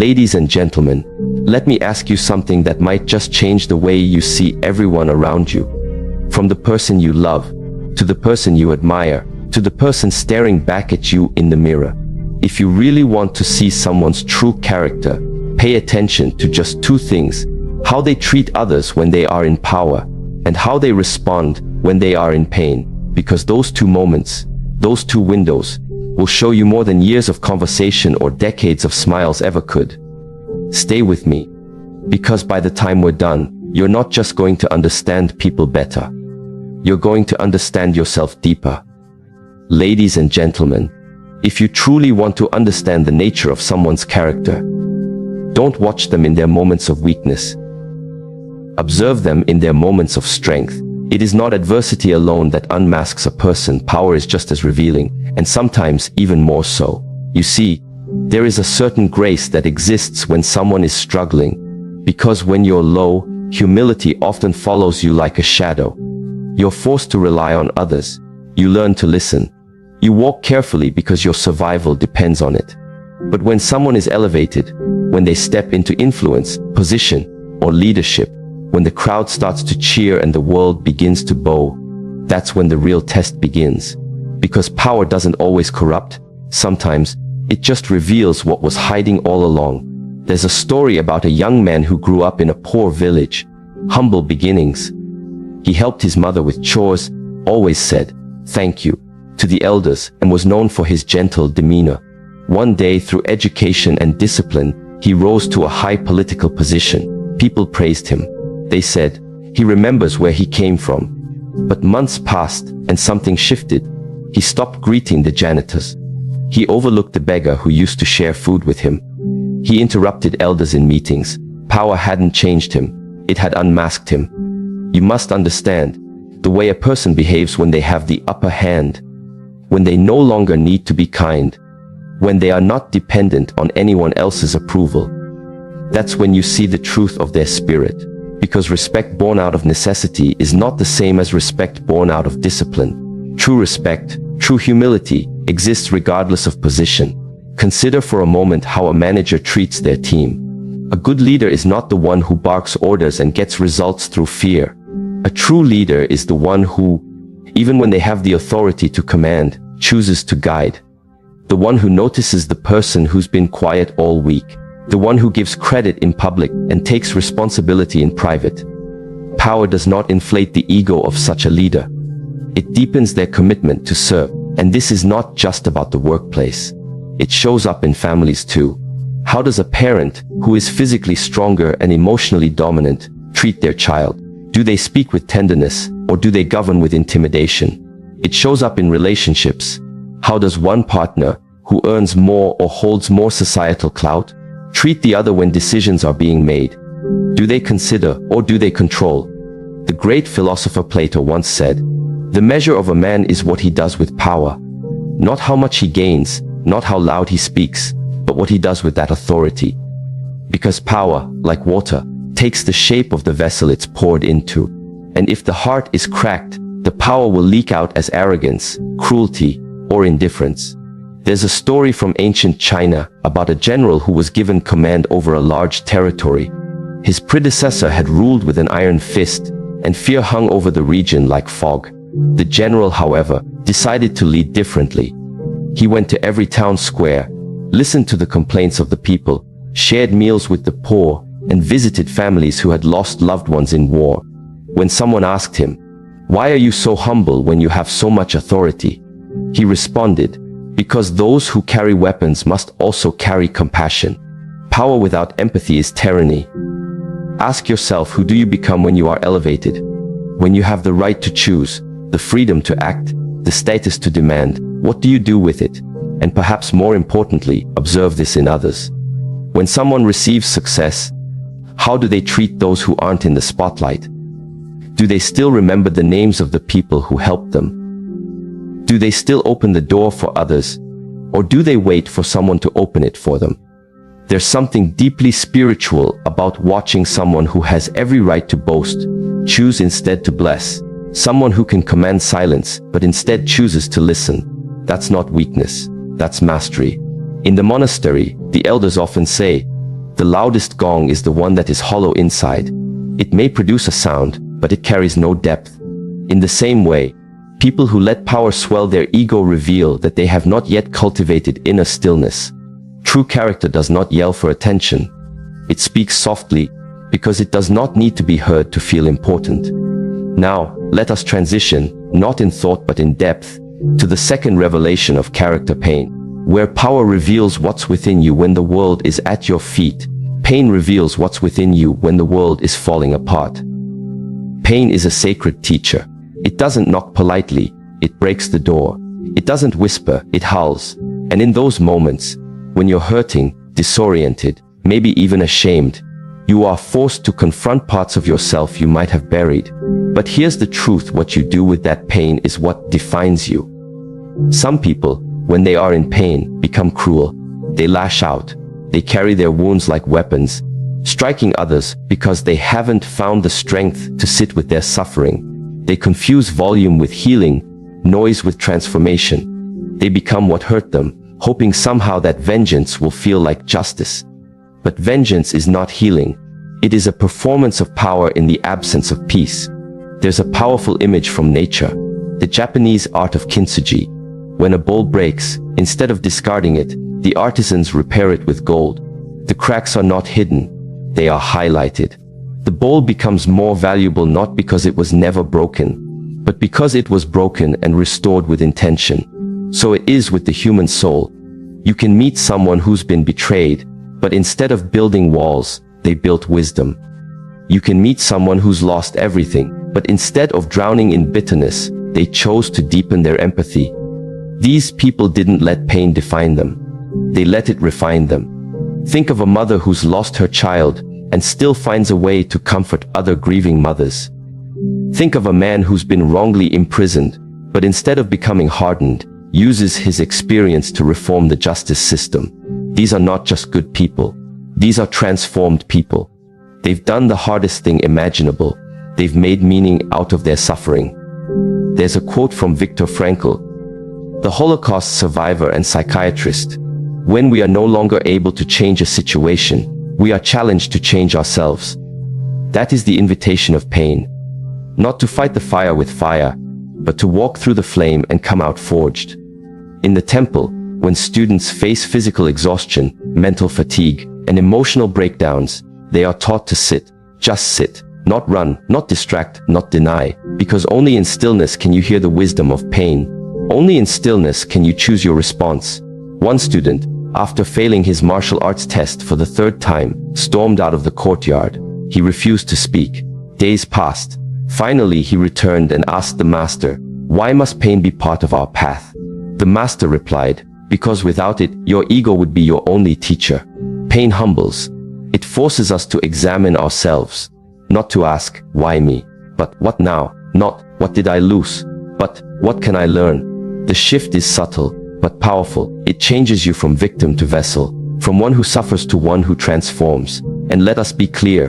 Ladies and gentlemen, let me ask you something that might just change the way you see everyone around you. From the person you love, to the person you admire, to the person staring back at you in the mirror. If you really want to see someone's true character, pay attention to just two things: how they treat others when they are in power, and how they respond when they are in pain. Because those two moments, those two windows, will show you more than years of conversation or decades of smiles ever could. Stay with me, because by the time we're done, you're not just going to understand people better. You're going to understand yourself deeper. Ladies and gentlemen, if you truly want to understand the nature of someone's character, don't watch them in their moments of weakness. Observe them in their moments of strength. It is not adversity alone that unmasks a person. Power is just as revealing, and sometimes even more so. You see, there is a certain grace that exists when someone is struggling, because when you're low, humility often follows you like a shadow. You're forced to rely on others. You learn to listen. You walk carefully because your survival depends on it. But when someone is elevated, when they step into influence, position, or leadership, when the crowd starts to cheer and the world begins to bow, that's when the real test begins. Because power doesn't always corrupt. Sometimes, it just reveals what was hiding all along. There's a story about a young man who grew up in a poor village. Humble beginnings. He helped his mother with chores, always said, "Thank you," to the elders, and was known for his gentle demeanor. One day, through education and discipline, he rose to a high political position. People praised him. They said, he remembers where he came from. But months passed, and something shifted. He stopped greeting the janitors. He overlooked the beggar who used to share food with him. He interrupted elders in meetings. Power hadn't changed him. It had unmasked him. You must understand, the way a person behaves when they have the upper hand, when they no longer need to be kind, when they are not dependent on anyone else's approval. That's when you see the truth of their spirit. Because respect born out of necessity is not the same as respect born out of discipline. True respect, true humility, exists regardless of position. Consider for a moment how a manager treats their team. A good leader is not the one who barks orders and gets results through fear. A true leader is the one who, even when they have the authority to command, chooses to guide. The one who notices the person who's been quiet all week. The one who gives credit in public and takes responsibility in private. Power does not inflate the ego of such a leader. It deepens their commitment to serve. And this is not just about the workplace. It shows up in families too. How does a parent, who is physically stronger and emotionally dominant, treat their child? Do they speak with tenderness, or do they govern with intimidation? It shows up in relationships. How does one partner, who earns more or holds more societal clout, treat the other when decisions are being made? Do they consider, or do they control? The great philosopher Plato once said, "The measure of a man is what he does with power. Not how much he gains, not how loud he speaks, but what he does with that authority." Because power, like water, takes the shape of the vessel it's poured into. And if the heart is cracked, the power will leak out as arrogance, cruelty, or indifference. There's a story from ancient China about a general who was given command over a large territory. His predecessor had ruled with an iron fist, and fear hung over the region like fog. The general, however, decided to lead differently. He went to every town square, listened to the complaints of the people, shared meals with the poor, and visited families who had lost loved ones in war. When someone asked him, "Why are you so humble when you have so much authority?" he responded, "Because those who carry weapons must also carry compassion. Power without empathy is tyranny." Ask yourself, who do you become when you are elevated? When you have the right to choose, the freedom to act, the status to demand, what do you do with it? And perhaps more importantly, observe this in others. When someone receives success, how do they treat those who aren't in the spotlight? Do they still remember the names of the people who helped them? Do they still open the door for others? Or do they wait for someone to open it for them? There's something deeply spiritual about watching someone who has every right to boast, choose instead to bless. Someone who can command silence, but instead chooses to listen. That's not weakness, that's mastery. In the monastery, the elders often say, The loudest gong is the one that is hollow inside. It may produce a sound, but it carries no depth. In the same way, people who let power swell their ego reveal that they have not yet cultivated inner stillness. True character does not yell for attention. It speaks softly, because it does not need to be heard to feel important. Now, let us transition, not in thought but in depth, to the second revelation of character: pain. Where power reveals what's within you when the world is at your feet, pain reveals what's within you when the world is falling apart. Pain is a sacred teacher. It doesn't knock politely, it breaks the door. It doesn't whisper, it howls. And in those moments, when you're hurting, disoriented, maybe even ashamed, you are forced to confront parts of yourself you might have buried. But here's the truth: what you do with that pain is what defines you. Some people, when they are in pain, become cruel. They lash out. They carry their wounds like weapons, striking others because they haven't found the strength to sit with their suffering. They confuse volume with healing, noise with transformation. They become what hurt them, hoping somehow that vengeance will feel like justice. But vengeance is not healing. It is a performance of power in the absence of peace. There's a powerful image from nature, the Japanese art of kintsugi. When a bowl breaks, instead of discarding it, the artisans repair it with gold. The cracks are not hidden, they are highlighted. The bowl becomes more valuable not because it was never broken, but because it was broken and restored with intention. So it is with the human soul. You can meet someone who's been betrayed, but instead of building walls, they built wisdom. You can meet someone who's lost everything, but instead of drowning in bitterness, they chose to deepen their empathy. These people didn't let pain define them. They let it refine them. Think of a mother who's lost her child and still finds a way to comfort other grieving mothers. Think of a man who's been wrongly imprisoned, but instead of becoming hardened, uses his experience to reform the justice system. These are not just good people. These are transformed people. They've done the hardest thing imaginable. They've made meaning out of their suffering. There's a quote from Viktor Frankl, the Holocaust survivor and psychiatrist: "When we are no longer able to change a situation, we are challenged to change ourselves." That is the invitation of pain. Not to fight the fire with fire, but to walk through the flame and come out forged. In the temple, when students face physical exhaustion, mental fatigue, and emotional breakdowns, they are taught to sit, just sit, not run, not distract, not deny, because only in stillness can you hear the wisdom of pain. Only in stillness can you choose your response. One student, after failing his martial arts test for the third time, stormed out of the courtyard. He refused to speak. Days passed. Finally, he returned and asked the master, "Why must pain be part of our path?" The master replied, "Because without it, your ego would be your only teacher." Pain humbles. It forces us to examine ourselves, not to ask, "Why me?" but "What now?" Not, "What did I lose?" but "What can I learn?" The shift is subtle, but powerful. It changes you from victim to vessel, from one who suffers to one who transforms. And let us be clear,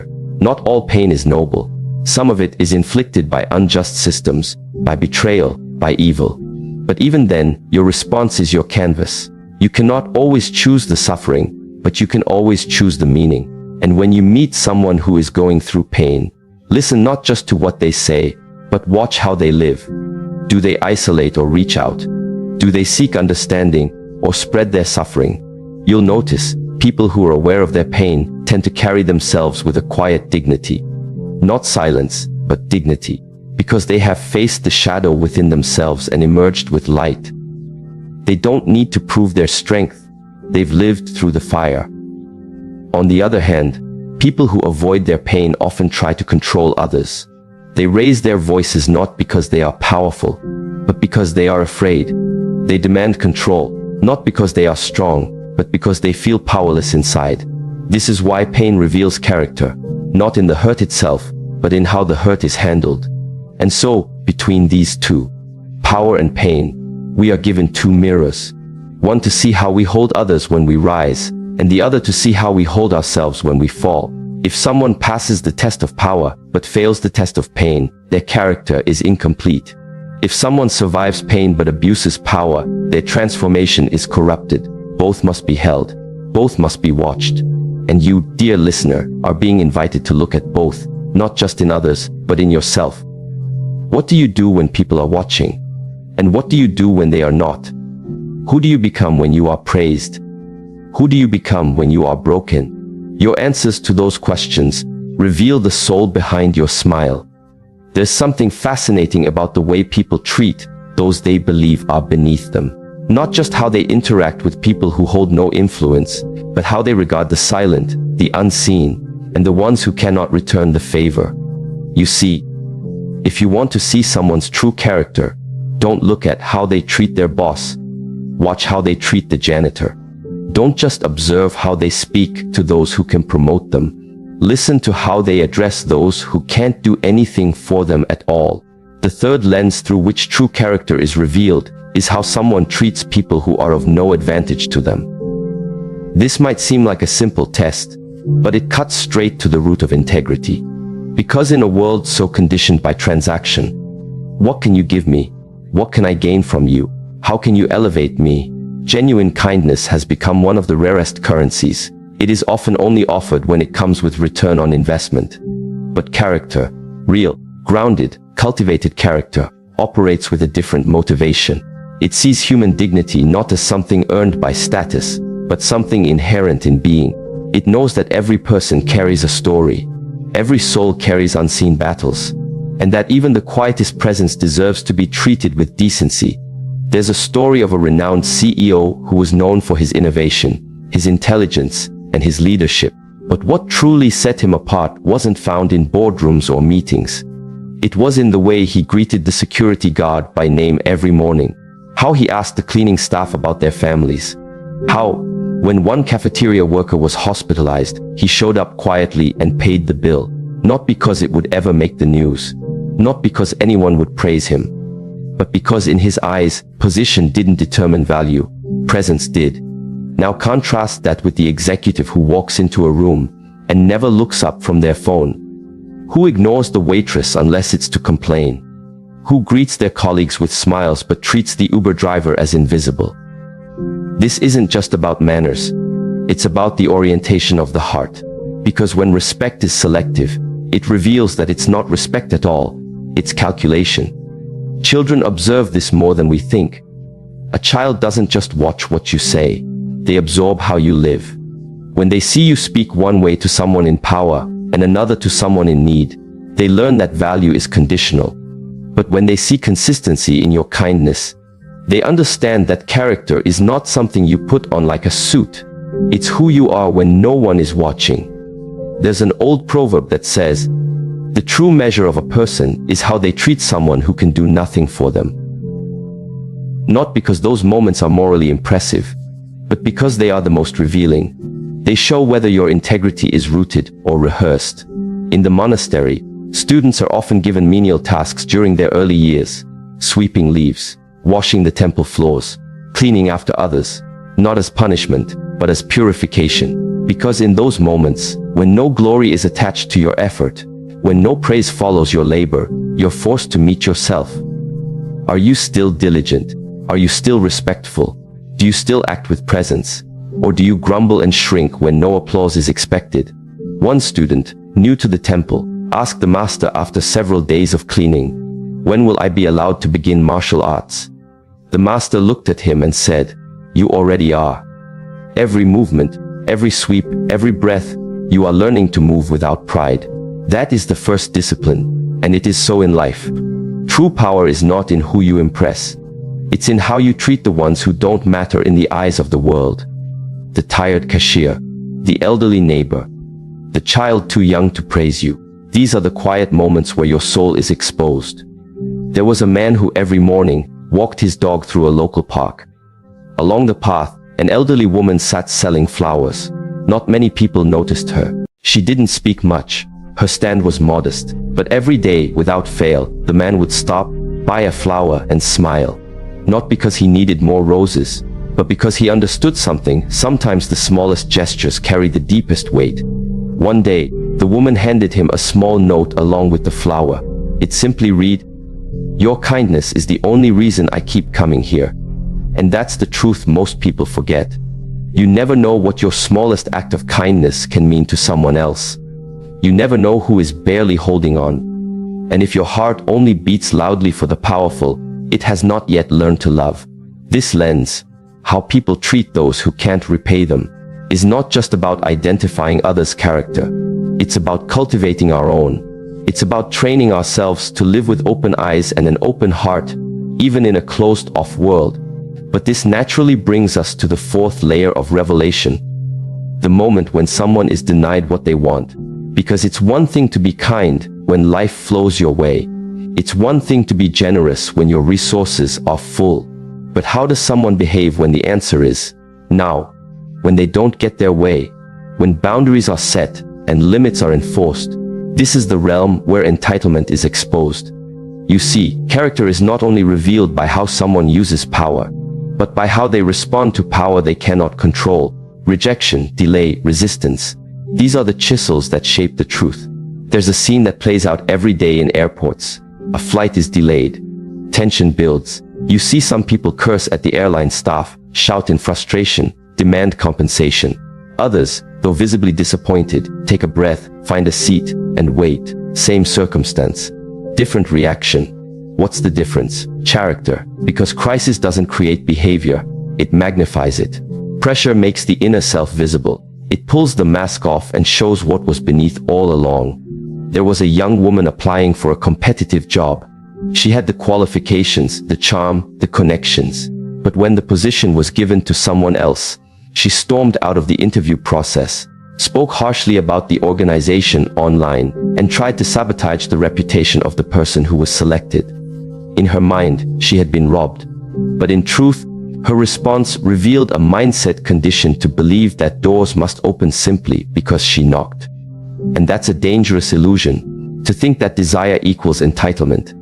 not all pain is noble. Some of it is inflicted by unjust systems, by betrayal, by evil. But even then, your response is your canvas. You cannot always choose the suffering, but you can always choose the meaning. And when you meet someone who is going through pain, listen not just to what they say, but watch how they live. Do they isolate or reach out? Do they seek understanding or spread their suffering? You'll notice, people who are aware of their pain tend to carry themselves with a quiet dignity. Not silence, but dignity. Because they have faced the shadow within themselves and emerged with light. They don't need to prove their strength. They've lived through the fire. On the other hand, people who avoid their pain often try to control others. They raise their voices not because they are powerful, but because they are afraid. They demand control, not because they are strong, but because they feel powerless inside. This is why pain reveals character, not in the hurt itself, but in how the hurt is handled. And so, between these two, power and pain, we are given two mirrors. One to see how we hold others when we rise, and the other to see how we hold ourselves when we fall. If someone passes the test of power, but fails the test of pain, their character is incomplete. If someone survives pain but abuses power, their transformation is corrupted. Both must be held. Both must be watched. And you, dear listener, are being invited to look at both, not just in others, but in yourself. What do you do when people are watching? And what do you do when they are not? Who do you become when you are praised? Who do you become when you are broken? Your answers to those questions reveal the soul behind your smile. There's something fascinating about the way people treat those they believe are beneath them. Not just how they interact with people who hold no influence, but how they regard the silent, the unseen, and the ones who cannot return the favor. You see, if you want to see someone's true character, don't look at how they treat their boss. Watch how they treat the janitor. Don't just observe how they speak to those who can promote them. Listen to how they address those who can't do anything for them at all. The third lens through which true character is revealed is how someone treats people who are of no advantage to them. This might seem like a simple test, but it cuts straight to the root of integrity. Because in a world so conditioned by transaction, what can you give me? What can I gain from you? How can you elevate me? Genuine kindness has become one of the rarest currencies. It is often only offered when it comes with return on investment. But character, real, grounded, cultivated character, operates with a different motivation. It sees human dignity not as something earned by status, but something inherent in being. It knows that every person carries a story. Every soul carries unseen battles, and that even the quietest presence deserves to be treated with decency. There's a story of a renowned CEO who was known for his innovation, his intelligence, and his leadership. But what truly set him apart wasn't found in boardrooms or meetings. It was in the way he greeted the security guard by name every morning, how he asked the cleaning staff about their families, how, when one cafeteria worker was hospitalized, he showed up quietly and paid the bill, not because it would ever make the news, not because anyone would praise him, but because in his eyes, position didn't determine value, presence did. Now contrast that with the executive who walks into a room and never looks up from their phone, who ignores the waitress unless it's to complain, who greets their colleagues with smiles but treats the Uber driver as invisible. This isn't just about manners, it's about the orientation of the heart. Because when respect is selective, it reveals that it's not respect at all, it's calculation. Children observe this more than we think. A child doesn't just watch what you say, they absorb how you live. When they see you speak one way to someone in power and another to someone in need, they learn that value is conditional. But when they see consistency in your kindness, they understand that character is not something you put on like a suit. It's who you are when no one is watching. There's an old proverb that says, the true measure of a person is how they treat someone who can do nothing for them. Not because those moments are morally impressive, but because they are the most revealing. They show whether your integrity is rooted or rehearsed. In the monastery, students are often given menial tasks during their early years, sweeping leaves, washing the temple floors, cleaning after others, not as punishment, but as purification. Because in those moments, when no glory is attached to your effort, when no praise follows your labor, you're forced to meet yourself. Are you still diligent? Are you still respectful? Do you still act with presence? Or do you grumble and shrink when no applause is expected? One student, new to the temple, asked the master after several days of cleaning, "When will I be allowed to begin martial arts?" The master looked at him and said, "You already are. Every movement, every sweep, every breath, you are learning to move without pride. That is the first discipline, and it is so in life. True power is not in who you impress. It's in how you treat the ones who don't matter in the eyes of the world. The tired cashier, the elderly neighbor, the child too young to praise you. These are the quiet moments where your soul is exposed." There was a man who every morning walked his dog through a local park. Along the path, an elderly woman sat selling flowers. Not many people noticed her. She didn't speak much. Her stand was modest. But every day, without fail, the man would stop, buy a flower, and smile. Not because he needed more roses, but because he understood something. Sometimes the smallest gestures carry the deepest weight. One day, the woman handed him a small note along with the flower. It simply read, "Your kindness is the only reason I keep coming here." And that's the truth most people forget. You never know what your smallest act of kindness can mean to someone else. You never know who is barely holding on. And if your heart only beats loudly for the powerful, it has not yet learned to love. This lens, how people treat those who can't repay them, is not just about identifying others' character. It's about cultivating our own. It's about training ourselves to live with open eyes and an open heart, even in a closed-off world. But this naturally brings us to the fourth layer of revelation. The moment when someone is denied what they want. Because it's one thing to be kind when life flows your way. It's one thing to be generous when your resources are full. But how does someone behave when the answer is now? When they don't get their way? When boundaries are set and limits are enforced? This is the realm where entitlement is exposed. You see, character is not only revealed by how someone uses power, but by how they respond to power they cannot control. Rejection, delay, resistance. These are the chisels that shape the truth. There's a scene that plays out every day in airports. A flight is delayed. Tension builds. You see some people curse at the airline staff, shout in frustration, demand compensation. Others, though visibly disappointed, take a breath, find a seat, and wait. Same circumstance. Different reaction. What's the difference? Character. Because crisis doesn't create behavior, it magnifies it. Pressure makes the inner self visible. It pulls the mask off and shows what was beneath all along. There was a young woman applying for a competitive job. She had the qualifications, the charm, the connections. But when the position was given to someone else, she stormed out of the interview process, spoke harshly about the organization online, and tried to sabotage the reputation of the person who was selected. In her mind, she had been robbed. But in truth, her response revealed a mindset conditioned to believe that doors must open simply because she knocked. And that's a dangerous illusion, to think that desire equals entitlement.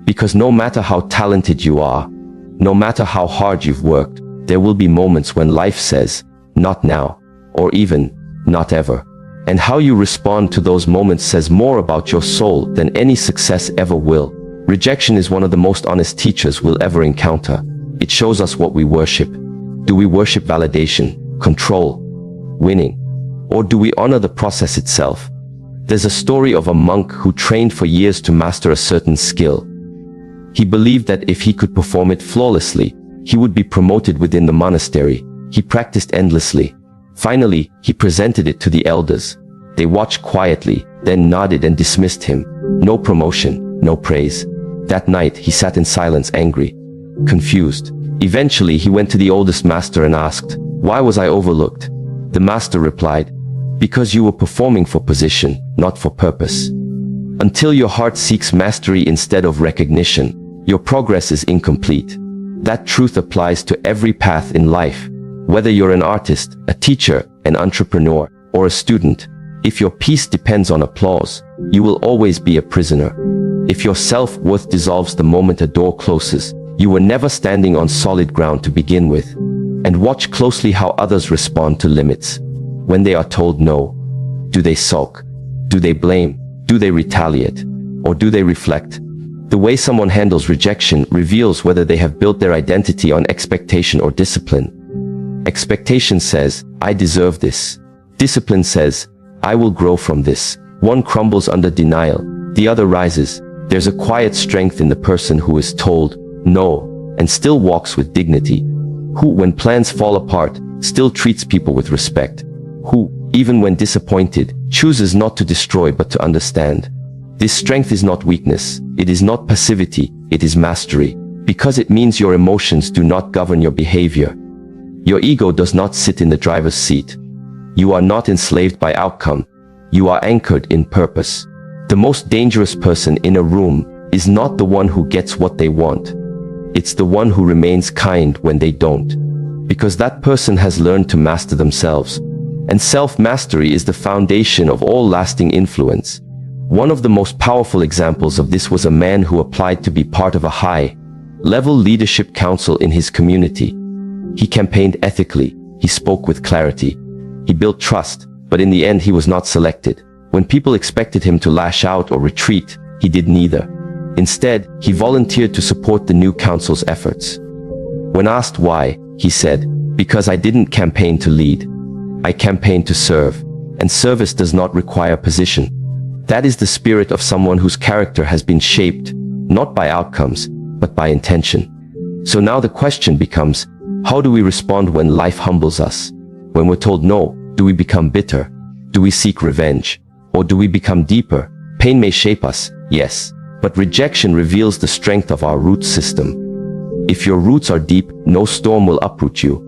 Because no matter how talented you are, no matter how hard you've worked, there will be moments when life says, not now, or even, not ever. And how you respond to those moments says more about your soul than any success ever will. Rejection is one of the most honest teachers we'll ever encounter. It shows us what we worship. Do we worship validation, control, winning? Or do we honor the process itself? There's a story of a monk who trained for years to master a certain skill. He believed that if he could perform it flawlessly, he would be promoted within the monastery. He practiced endlessly. Finally, he presented it to the elders. They watched quietly, then nodded and dismissed him. No promotion, no praise. That night, he sat in silence, angry, confused. Eventually, he went to the oldest master and asked, "Why was I overlooked?" The master replied, "Because you were performing for position, not for purpose. Until your heart seeks mastery instead of recognition, your progress is incomplete." That truth applies to every path in life. Whether you're an artist, a teacher, an entrepreneur, or a student, if your peace depends on applause, you will always be a prisoner. If your self-worth dissolves the moment a door closes, you were never standing on solid ground to begin with. And watch closely how others respond to limits. When they are told no, do they sulk? Do they blame? Do they retaliate? Or do they reflect? The way someone handles rejection reveals whether they have built their identity on expectation or discipline. Expectation says, "I deserve this." Discipline says, "I will grow from this." One crumbles under denial, the other rises. There's a quiet strength in the person who is told no and still walks with dignity. Who, when plans fall apart, still treats people with respect. Who, even when disappointed, chooses not to destroy but to understand. This strength is not weakness, it is not passivity, it is mastery. Because it means your emotions do not govern your behavior. Your ego does not sit in the driver's seat. You are not enslaved by outcome. You are anchored in purpose. The most dangerous person in a room is not the one who gets what they want. It's the one who remains kind when they don't. Because that person has learned to master themselves. And self-mastery is the foundation of all lasting influence. One of the most powerful examples of this was a man who applied to be part of a high-level leadership council in his community. He campaigned ethically, he spoke with clarity, he built trust, but in the end he was not selected. When people expected him to lash out or retreat, he did neither. Instead, he volunteered to support the new council's efforts. When asked why, he said, Because I didn't campaign to lead. I campaigned to serve. And service does not require position. That is the spirit of someone whose character has been shaped, not by outcomes, but by intention. So now the question becomes, how do we respond when life humbles us? When we're told no, do we become bitter? Do we seek revenge? Or do we become deeper? Pain may shape us, yes, but rejection reveals the strength of our root system. If your roots are deep, no storm will uproot you.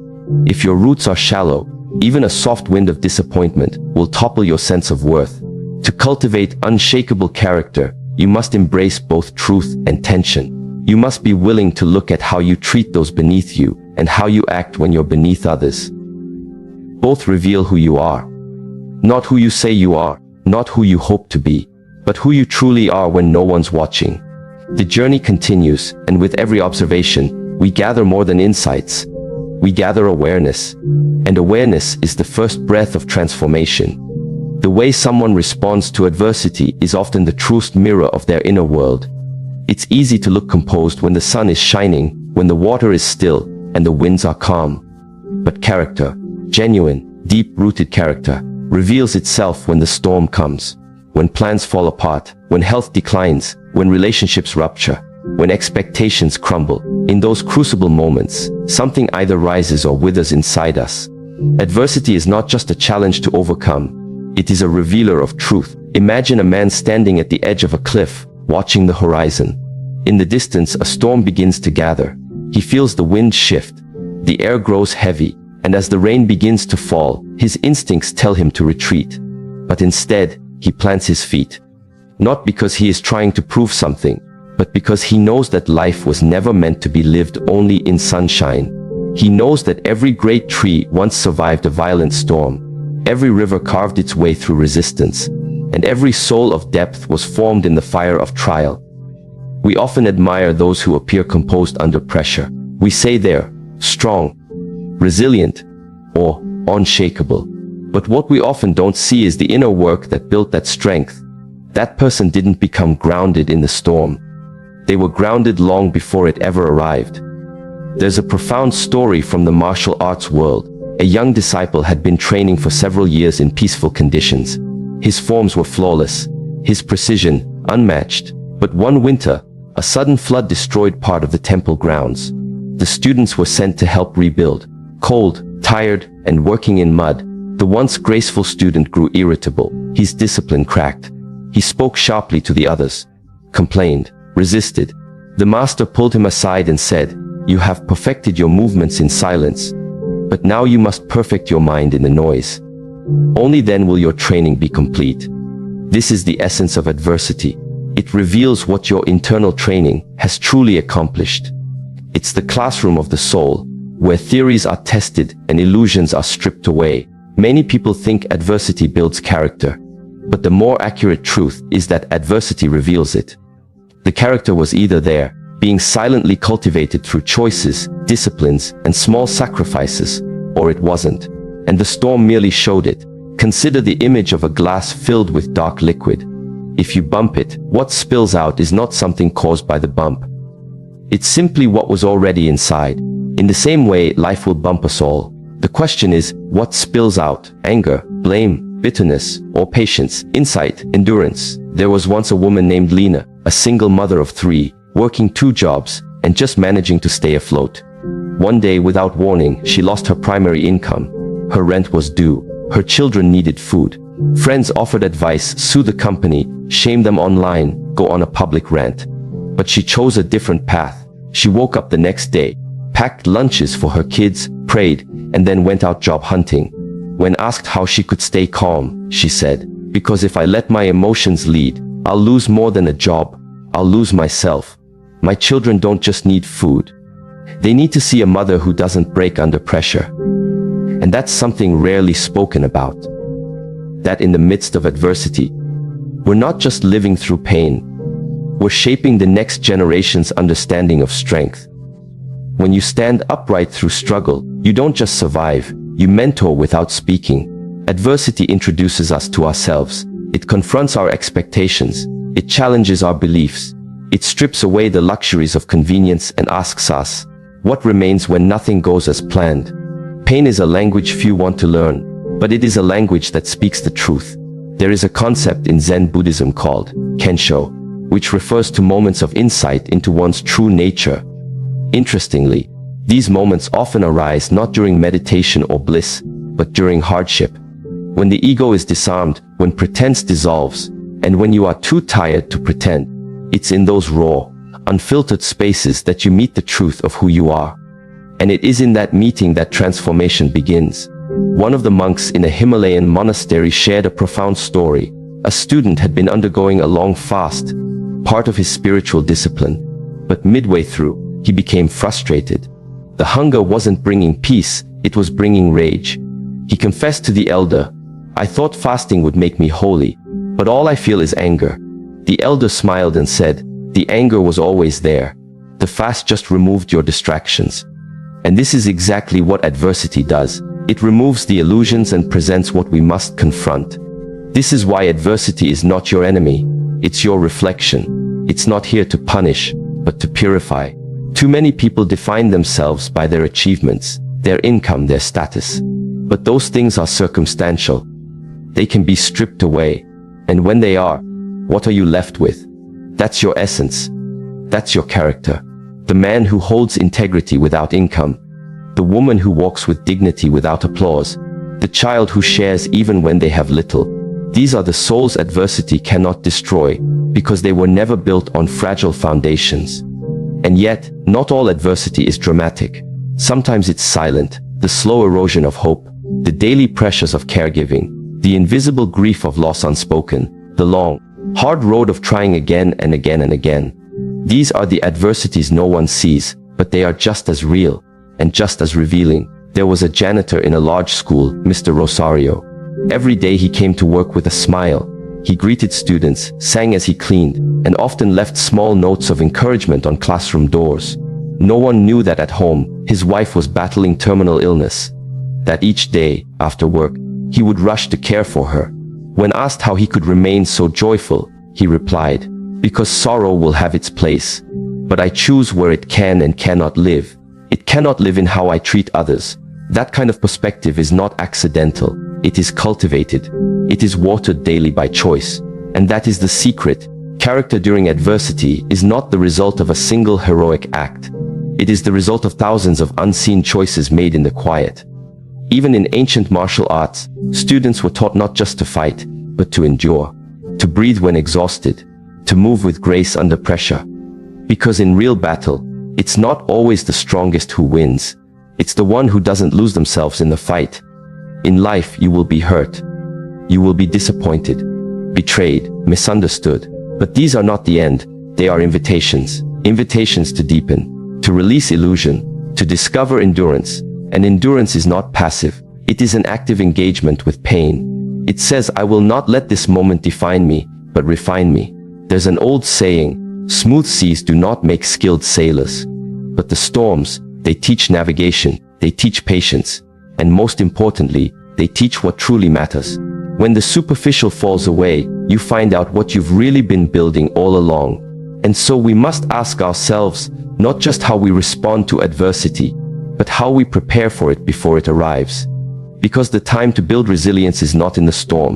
If your roots are shallow, even a soft wind of disappointment will topple your sense of worth. To cultivate unshakable character, you must embrace both truth and tension. You must be willing to look at how you treat those beneath you and how you act when you're beneath others. Both reveal who you are. Not who you say you are, not who you hope to be, but who you truly are when no one's watching. The journey continues, and with every observation, we gather more than insights. We gather awareness. And awareness is the first breath of transformation. The way someone responds to adversity is often the truest mirror of their inner world. It's easy to look composed when the sun is shining, when the water is still, and the winds are calm. But character, genuine, deep-rooted character, reveals itself when the storm comes, when plans fall apart, when health declines, when relationships rupture, when expectations crumble. In those crucible moments, something either rises or withers inside us. Adversity is not just a challenge to overcome, it is a revealer of truth. Imagine a man standing at the edge of a cliff, watching the horizon. In the distance, a storm begins to gather. He feels the wind shift, the air grows heavy, and as the rain begins to fall, his instincts tell him to retreat. But instead, he plants his feet. Not because he is trying to prove something, but because he knows that life was never meant to be lived only in sunshine. He knows that every great tree once survived a violent storm, every river carved its way through resistance, and every soul of depth was formed in the fire of trial. We often admire those who appear composed under pressure. We say they're strong, resilient, or unshakable. But what we often don't see is the inner work that built that strength. That person didn't become grounded in the storm. They were grounded long before it ever arrived. There's a profound story from the martial arts world. A young disciple had been training for several years in peaceful conditions. His forms were flawless, his precision unmatched. But one winter, a sudden flood destroyed part of the temple grounds. The students were sent to help rebuild. Cold, tired, and working in mud, the once graceful student grew irritable. His discipline cracked. He spoke sharply to the others, complained, resisted. The master pulled him aside and said, "You have perfected your movements in silence, but now you must perfect your mind in the noise. Only then will your training be complete." This is the essence of adversity. It reveals what your internal training has truly accomplished. It's the classroom of the soul, where theories are tested and illusions are stripped away. Many people think adversity builds character, but the more accurate truth is that adversity reveals it. The character was either there, being silently cultivated through choices, disciplines, and small sacrifices, or it wasn't, and the storm merely showed it. Consider the image of a glass filled with dark liquid. If you bump it, what spills out is not something caused by the bump. It's simply what was already inside. In the same way, life will bump us all. The question is, what spills out? Anger, blame, bitterness, or patience, insight, endurance. There was once a woman named Lena, a single mother of 3, working 2 jobs, and just managing to stay afloat. One day, without warning, she lost her primary income. Her rent was due. Her children needed food. Friends offered advice: sue the company, shame them online, go on a public rant. But she chose a different path. She woke up the next day, packed lunches for her kids, prayed, and then went out job hunting. When asked how she could stay calm, she said, "Because if I let my emotions lead, I'll lose more than a job. I'll lose myself. My children don't just need food. They need to see a mother who doesn't break under pressure." And that's something rarely spoken about. That in the midst of adversity, we're not just living through pain. We're shaping the next generation's understanding of strength. When you stand upright through struggle, you don't just survive, you mentor without speaking. Adversity introduces us to ourselves. It confronts our expectations. It challenges our beliefs. It strips away the luxuries of convenience and asks us, what remains when nothing goes as planned? Pain is a language few want to learn, but it is a language that speaks the truth. There is a concept in Zen Buddhism called Kensho, which refers to moments of insight into one's true nature. Interestingly, these moments often arise not during meditation or bliss, but during hardship. When the ego is disarmed, when pretense dissolves, and when you are too tired to pretend, it's in those raw, unfiltered spaces that you meet the truth of who you are. And it is in that meeting that transformation begins. One of the monks in a Himalayan monastery shared a profound story. A student had been undergoing a long fast, part of his spiritual discipline. But midway through, he became frustrated. The hunger wasn't bringing peace, it was bringing rage. He confessed to the elder, "I thought fasting would make me holy, but all I feel is anger." The elder smiled and said, "The anger was always there. The fast just removed your distractions." And this is exactly what adversity does. It removes the illusions and presents what we must confront. This is why adversity is not your enemy. It's your reflection. It's not here to punish, but to purify. Too many people define themselves by their achievements, their income, their status. But those things are circumstantial. They can be stripped away. And when they are, what are you left with? That's your essence. That's your character. The man who holds integrity without income. The woman who walks with dignity without applause. The child who shares even when they have little. These are the souls adversity cannot destroy, because they were never built on fragile foundations. And yet, not all adversity is dramatic. Sometimes it's silent, the slow erosion of hope, the daily pressures of caregiving, the invisible grief of loss unspoken, the long, hard road of trying again and again and again. These are the adversities no one sees, but they are just as real and just as revealing. There was a janitor in a large school, Mr. Rosario. Every day he came to work with a smile. He greeted students, sang as he cleaned, and often left small notes of encouragement on classroom doors. No one knew that at home, his wife was battling terminal illness. That each day, after work, he would rush to care for her. When asked how he could remain so joyful, he replied, "Because sorrow will have its place. But I choose where it can and cannot live. It cannot live in how I treat others." That kind of perspective is not accidental. It is cultivated. It is watered daily by choice. And that is the secret. Character during adversity is not the result of a single heroic act. It is the result of thousands of unseen choices made in the quiet. Even in ancient martial arts, students were taught not just to fight, but to endure, to breathe when exhausted, to move with grace under pressure. Because in real battle, it's not always the strongest who wins. It's the one who doesn't lose themselves in the fight. In life, you will be hurt. You will be disappointed, betrayed, misunderstood. But these are not the end. They are invitations. Invitations to deepen, to release illusion, to discover endurance. And endurance is not passive. It is an active engagement with pain. It says, "I will not let this moment define me, but refine me." There's an old saying, "Smooth seas do not make skilled sailors. But the storms, they teach navigation, they teach patience. And most importantly, they teach what truly matters." When the superficial falls away, you find out what you've really been building all along. And so we must ask ourselves, not just how we respond to adversity, but how we prepare for it before it arrives. Because the time to build resilience is not in the storm,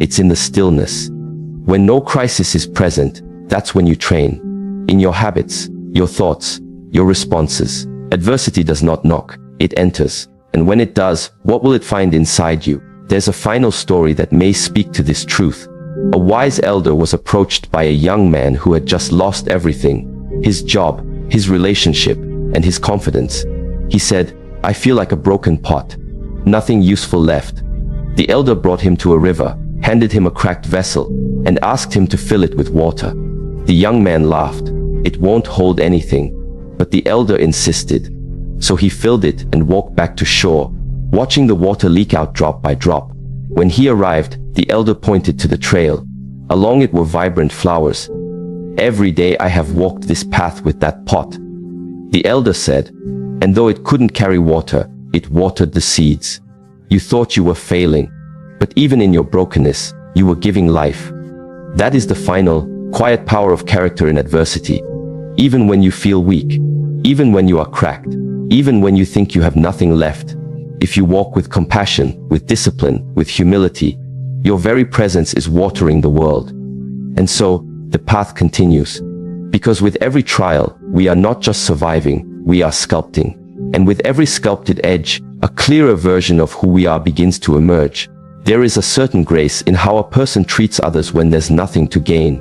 it's in the stillness. When no crisis is present, that's when you train. In your habits, your thoughts, your responses. Adversity does not knock, it enters. And when it does, what will it find inside you? There's a final story that may speak to this truth. A wise elder was approached by a young man who had just lost everything. His job, his relationship, and his confidence. He said, "I feel like a broken pot. Nothing useful left." The elder brought him to a river, handed him a cracked vessel, and asked him to fill it with water. The young man laughed. "It won't hold anything." But the elder insisted. So he filled it and walked back to shore, watching the water leak out drop by drop. When he arrived, the elder pointed to the trail. Along it were vibrant flowers. "Every day I have walked this path with that pot," the elder said. "And though it couldn't carry water, it watered the seeds. You thought you were failing, but even in your brokenness, you were giving life." That is the final, quiet power of character in adversity. Even when you feel weak, even when you are cracked, even when you think you have nothing left, if you walk with compassion, with discipline, with humility, your very presence is watering the world. And so, the path continues. Because with every trial, we are not just surviving, we are sculpting. And with every sculpted edge, a clearer version of who we are begins to emerge. There is a certain grace in how a person treats others when there's nothing to gain.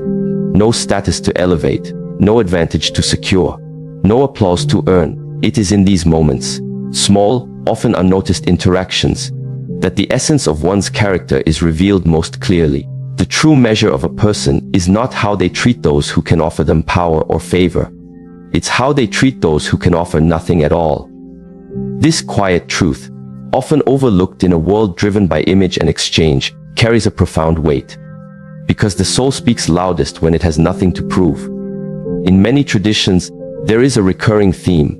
No status to elevate, no advantage to secure, no applause to earn. It is in these moments, small, often unnoticed interactions, that the essence of one's character is revealed most clearly. The true measure of a person is not how they treat those who can offer them power or favor. It's how they treat those who can offer nothing at all. This quiet truth, often overlooked in a world driven by image and exchange, carries a profound weight. Because the soul speaks loudest when it has nothing to prove. In many traditions, there is a recurring theme.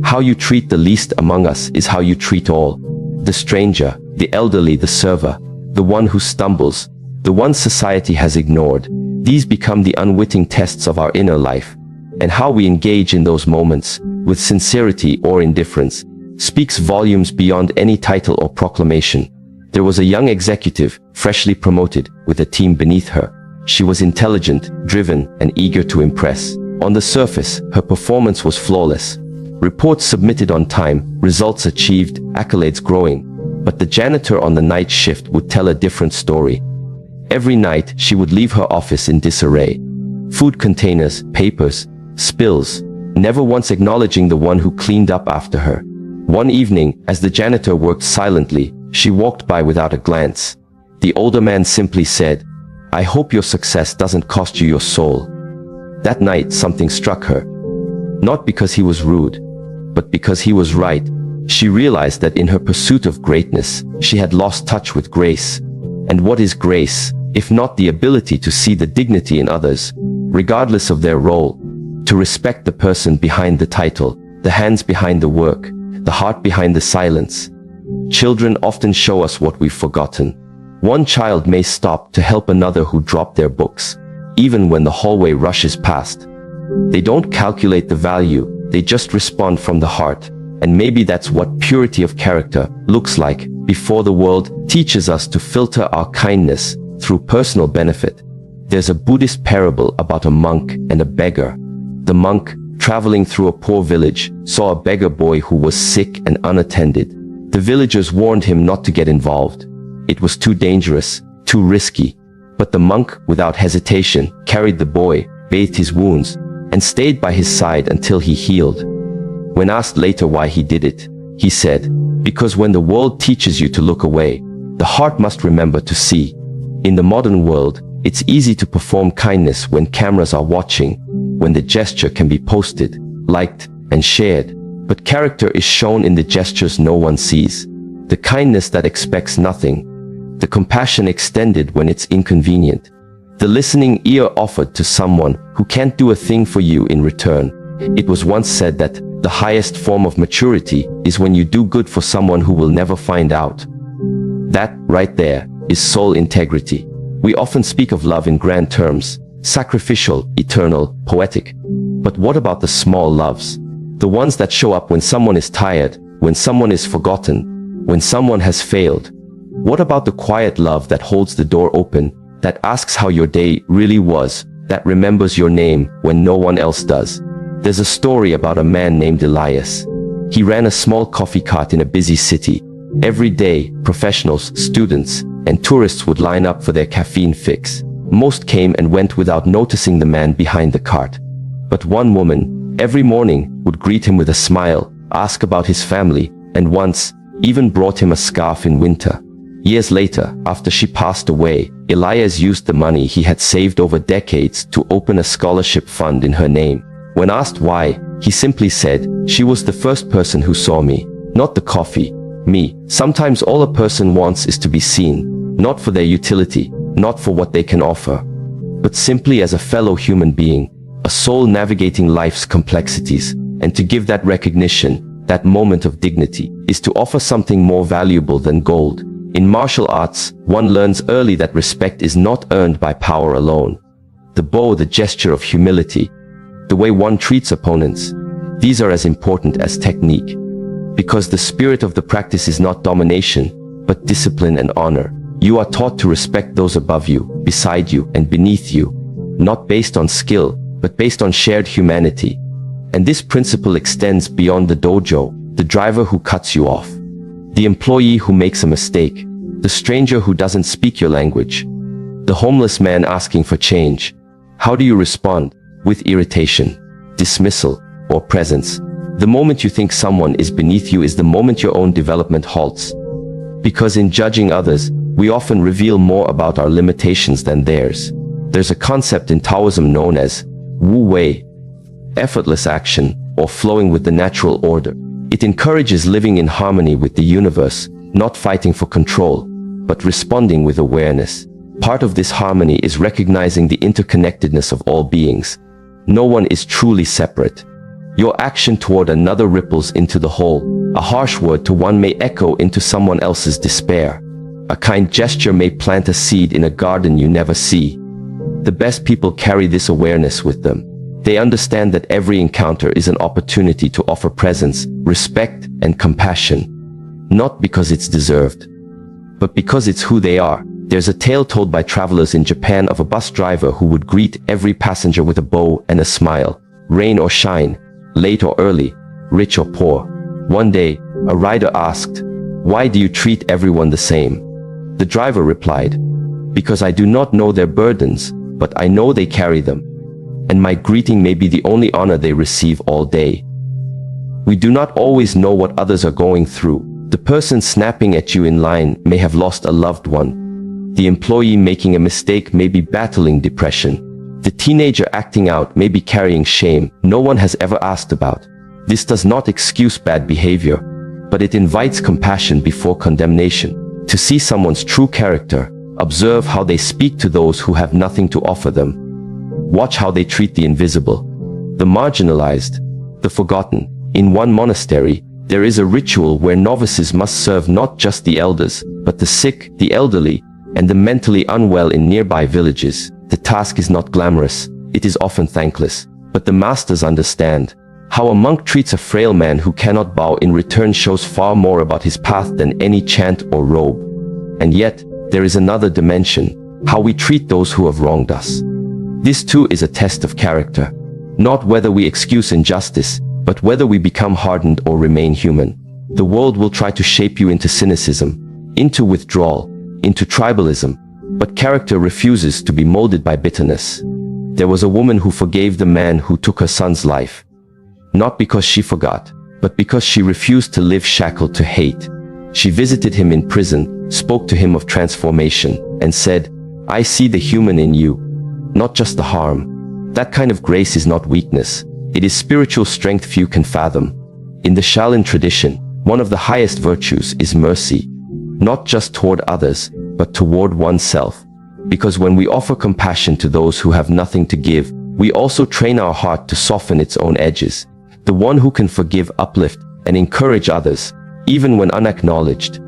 How you treat the least among us is how you treat all. The stranger, the elderly, the server, the one who stumbles, the one society has ignored. These become the unwitting tests of our inner life. And how we engage in those moments, with sincerity or indifference, speaks volumes beyond any title or proclamation. There was a young executive, freshly promoted, with a team beneath her. She was intelligent, driven, and eager to impress. On the surface, her performance was flawless. Reports submitted on time, results achieved, accolades growing. But the janitor on the night shift would tell a different story. Every night, she would leave her office in disarray. Food containers, papers, spills, never once acknowledging the one who cleaned up after her. One evening, as the janitor worked silently, she walked by without a glance. The older man simply said, "I hope your success doesn't cost you your soul." That night, something struck her. Not because he was rude, but because he was right. She realized that in her pursuit of greatness, she had lost touch with grace. And what is grace, if not the ability to see the dignity in others, regardless of their role, to respect the person behind the title, the hands behind the work, the heart behind the silence? Children often show us what we've forgotten. One child may stop to help another who dropped their books, even when the hallway rushes past. They don't calculate the value, they just respond from the heart. And maybe that's what purity of character looks like before the world teaches us to filter our kindness through personal benefit. There's a Buddhist parable about a monk and a beggar. The monk, traveling through a poor village, saw a beggar boy who was sick and unattended. The villagers warned him not to get involved. It was too dangerous, too risky. But the monk, without hesitation, carried the boy, bathed his wounds, and stayed by his side until he healed. When asked later why he did it, he said, "Because when the world teaches you to look away, the heart must remember to see." In the modern world, it's easy to perform kindness when cameras are watching, when the gesture can be posted, liked, and shared. But character is shown in the gestures no one sees. The kindness that expects nothing. The compassion extended when it's inconvenient. The listening ear offered to someone who can't do a thing for you in return. It was once said that the highest form of maturity is when you do good for someone who will never find out. That, right there, is soul integrity. We often speak of love in grand terms, sacrificial, eternal, poetic. But what about the small loves? The ones that show up when someone is tired, when someone is forgotten, when someone has failed. What about the quiet love that holds the door open, that asks how your day really was, that remembers your name when no one else does? There's a story about a man named Elias. He ran a small coffee cart in a busy city. Every day, professionals, students, and tourists would line up for their caffeine fix. Most came and went without noticing the man behind the cart. But one woman, every morning, would greet him with a smile, ask about his family, and once, even brought him a scarf in winter. Years later, after she passed away, Elias used the money he had saved over decades to open a scholarship fund in her name. When asked why, he simply said, "She was the first person who saw me, not the coffee, me." Sometimes all a person wants is to be seen, not for their utility, not for what they can offer, but simply as a fellow human being, a soul navigating life's complexities. And to give that recognition, that moment of dignity, is to offer something more valuable than gold. In martial arts, one learns early that respect is not earned by power alone. The bow, the gesture of humility, the way one treats opponents, these are as important as technique. Because the spirit of the practice is not domination, but discipline and honor. You are taught to respect those above you, beside you, and beneath you, not based on skill, but based on shared humanity. And this principle extends beyond the dojo, the driver who cuts you off, the employee who makes a mistake, the stranger who doesn't speak your language, the homeless man asking for change. How do you respond? With irritation, dismissal, or presence? The moment you think someone is beneath you is the moment your own development halts. Because in judging others, we often reveal more about our limitations than theirs. There's a concept in Taoism known as Wu Wei, effortless action, or flowing with the natural order. It encourages living in harmony with the universe, not fighting for control, but responding with awareness. Part of this harmony is recognizing the interconnectedness of all beings. No one is truly separate. Your action toward another ripples into the whole. A harsh word to one may echo into someone else's despair. A kind gesture may plant a seed in a garden you never see. The best people carry this awareness with them. They understand that every encounter is an opportunity to offer presence, respect, and compassion. Not because it's deserved, but because it's who they are. There's a tale told by travelers in Japan of a bus driver who would greet every passenger with a bow and a smile. Rain or shine, late or early, rich or poor. One day, a rider asked, "Why do you treat everyone the same?" The driver replied, "Because I do not know their burdens, but I know they carry them. And my greeting may be the only honor they receive all day." We do not always know what others are going through. The person snapping at you in line may have lost a loved one. The employee making a mistake may be battling depression. The teenager acting out may be carrying shame no one has ever asked about. This does not excuse bad behavior, but it invites compassion before condemnation. To see someone's true character, observe how they speak to those who have nothing to offer them. Watch how they treat the invisible, the marginalized, the forgotten. In one monastery, there is a ritual where novices must serve not just the elders, but the sick, the elderly, and the mentally unwell in nearby villages. The task is not glamorous, it is often thankless, but the masters understand. How a monk treats a frail man who cannot bow in return shows far more about his path than any chant or robe. And yet, there is another dimension, how we treat those who have wronged us. This too is a test of character. Not whether we excuse injustice, but whether we become hardened or remain human. The world will try to shape you into cynicism, into withdrawal, into tribalism, but character refuses to be molded by bitterness. There was a woman who forgave the man who took her son's life. Not because she forgot, but because she refused to live shackled to hate. She visited him in prison, spoke to him of transformation, and said, "I see the human in you, not just the harm." That kind of grace is not weakness. It is spiritual strength few can fathom. In the Shaolin tradition, one of the highest virtues is mercy, not just toward others, but toward oneself. Because when we offer compassion to those who have nothing to give, we also train our heart to soften its own edges. The one who can forgive, uplift, and encourage others, even when unacknowledged,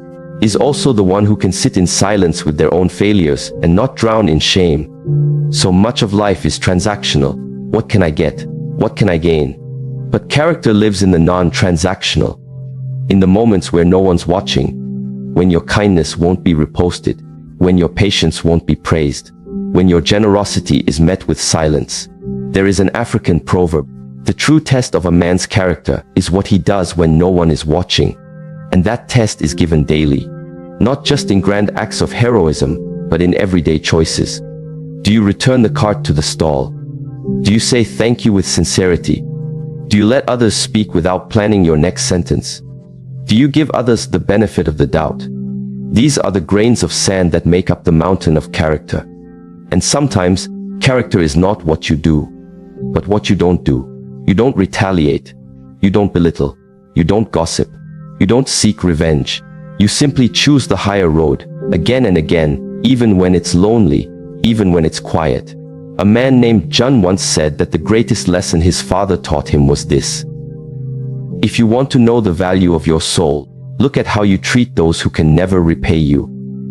is also the one who can sit in silence with their own failures and not drown in shame. So much of life is transactional. What can I get? What can I gain? But character lives in the non-transactional. In the moments where no one's watching, when your kindness won't be reposted, when your patience won't be praised, when your generosity is met with silence. There is an African proverb, the true test of a man's character is what he does when no one is watching. And that test is given daily, not just in grand acts of heroism, but in everyday choices. Do you return the cart to the stall? Do you say thank you with sincerity? Do you let others speak without planning your next sentence? Do you give others the benefit of the doubt? These are the grains of sand that make up the mountain of character. And sometimes, character is not what you do, but what you don't do. You don't retaliate. You don't belittle. You don't gossip. You don't seek revenge. You simply choose the higher road, again and again, even when it's lonely, even when it's quiet. A man named John once said that the greatest lesson his father taught him was this: if you want to know the value of your soul, look at how you treat those who can never repay you.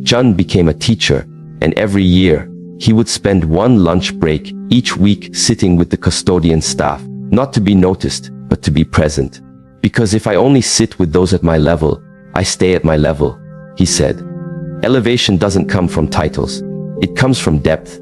John became a teacher, and every year, he would spend one lunch break each week sitting with the custodian staff, not to be noticed, but to be present. Because if I only sit with those at my level, I stay at my level, he said. Elevation doesn't come from titles. It comes from depth.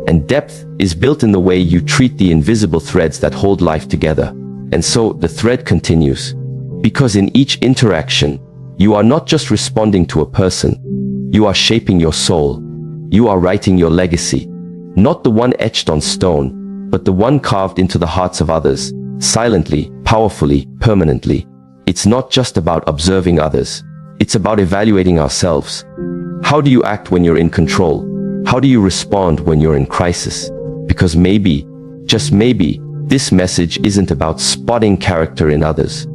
And depth is built in the way you treat the invisible threads that hold life together. And so the thread continues. Because in each interaction, you are not just responding to a person. You are shaping your soul. You are writing your legacy. Not the one etched on stone, but the one carved into the hearts of others, silently, powerfully, permanently. It's not just about observing others. It's about evaluating ourselves. How do you act when you're in control? How do you respond when you're in crisis? Because maybe, just maybe, this message isn't about spotting character in others.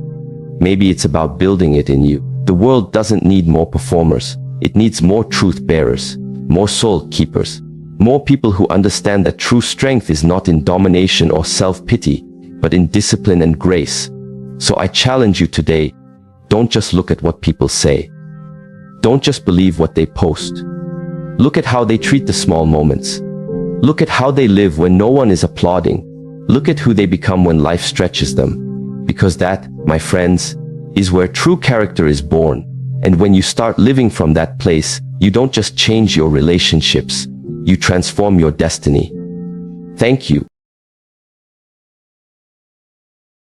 Maybe it's about building it in you. The world doesn't need more performers. It needs more truth bearers, more soul keepers, more people who understand that true strength is not in domination or self-pity, but in discipline and grace. So I challenge you today, don't just look at what people say. Don't just believe what they post. Look at how they treat the small moments. Look at how they live when no one is applauding. Look at who they become when life stretches them. Because that, my friends, is where true character is born. And when you start living from that place, you don't just change your relationships, you transform your destiny. Thank you.